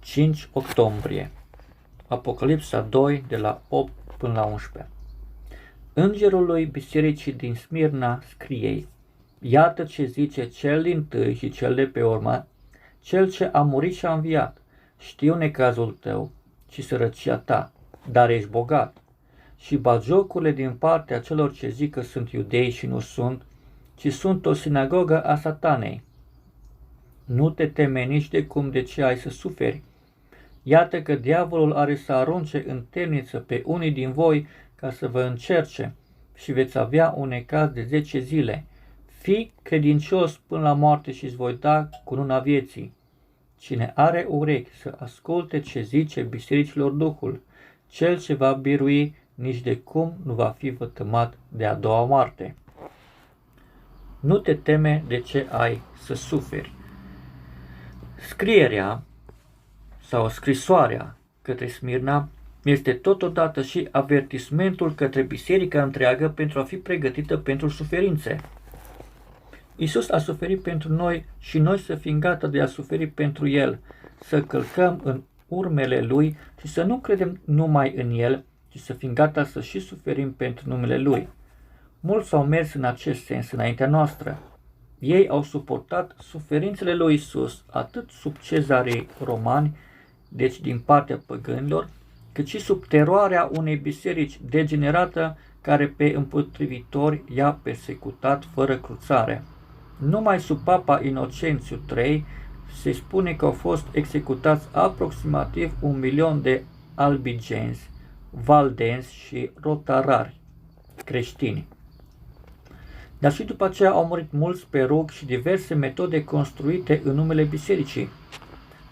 5 octombrie. Apocalipsa 2 de la 8 până la 11. Îngerului bisericii din Smirna scrie: Iată ce zice cel dintâi și cel de pe urmă, cel ce a murit și a înviat. Știu necazul tău și sărăcia ta, dar ești bogat. Și bagiocurile din partea celor ce zic că sunt iudei și nu sunt, ci sunt o sinagogă a Satanei. Nu te teme nici de cum de ce ai să suferi. Iată că diavolul are să arunce în temniță pe unii din voi ca să vă încerce și veți avea un necaz de 10 zile. Fii credincios până la moarte și îți voi da cununa vieții. Cine are urechi să asculte ce zice bisericilor Duhul, cel ce va birui nici de cum nu va fi vătămat de a doua moarte. Nu te teme de ce ai să suferi. Scrierea sau scrisoarea către Smirna este totodată și avertismentul către biserica întreagă pentru a fi pregătită pentru suferințe. Iisus a suferit pentru noi și noi să fim gata de a suferi pentru El, să călcăm în urmele Lui și să nu credem numai în El, ci să fim gata să și suferim pentru numele Lui. Mulți au mers în acest sens înaintea noastră. Ei au suportat suferințele lui Iisus atât sub cezarii romani, deci din partea păgânilor, cât și sub teroarea unei biserici degenerată care pe împotrivitori i-a persecutat fără cruțare. Numai sub Papa Inocențiu III se spune că au fost executați aproximativ 1.000.000 de albigenzi, valdenzi și rotarari creștini. Dar și după aceea au murit mulți pe rug și diverse metode construite în numele bisericii.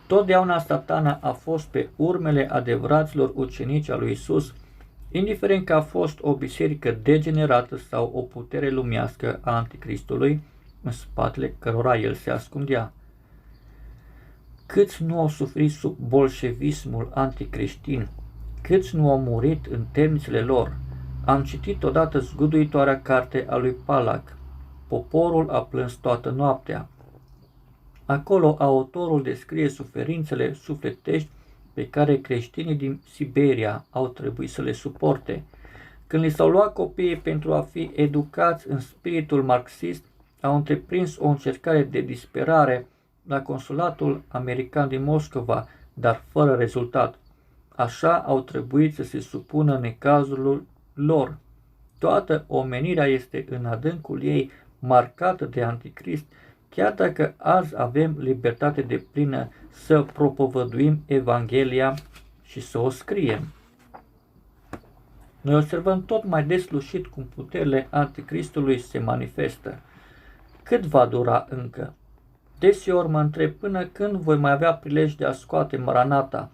Totdeauna Satana a fost pe urmele adevăraților ucenici al lui Isus, indiferent că a fost o biserică degenerată sau o putere lumească a Anticristului, în spatele cărora el se ascundea. Câți nu au suferit sub bolșevismul anticreștin, câți nu au murit în temnițele lor. Am citit odată zguduitoarea carte a lui Palac, Poporul a plâns toată noaptea. Acolo autorul descrie suferințele sufletești pe care creștinii din Siberia au trebuit să le suporte. Când li s-au luat copiii pentru a fi educați în spiritul marxist, au întreprins o încercare de disperare la consulatul american din Moscova, dar fără rezultat. Așa au trebuit să se supună necazului lor. Toată omenirea este în adâncul ei marcată de anticrist, chiar dacă azi avem libertate deplină să propovăduim Evanghelia și să o scriem. Noi observăm tot mai deslușit cum puterile anticristului se manifestă. Cât va dura încă? Deseori mă întreb până când voi mai avea prilej de a scoate Maranata.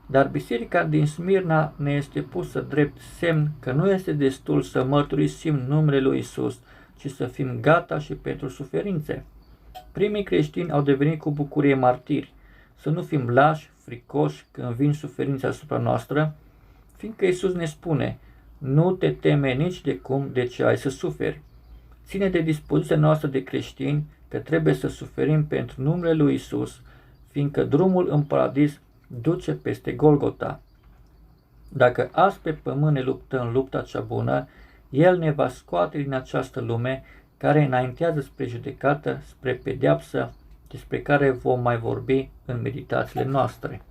Dar biserica din Smirna ne este pusă drept semn că nu este destul să mărturisim numele lui Isus, ci să fim gata și pentru suferințe. Primii creștini au devenit cu bucurie martiri, să nu fim lași, fricoși când vin suferințe asupra noastră, fiindcă Isus ne spune: nu te teme nici de cum de ce ai să suferi. Ține de dispoziția noastră de creștini că trebuie să suferim pentru numele lui Isus, fiindcă drumul în paradis duce peste Golgota. Dacă azi pe pământ ne luptăm lupta cea bună, El ne va scoate din această lume care înaintează spre judecată, spre pedeapsă, despre care vom mai vorbi în meditațiile noastre.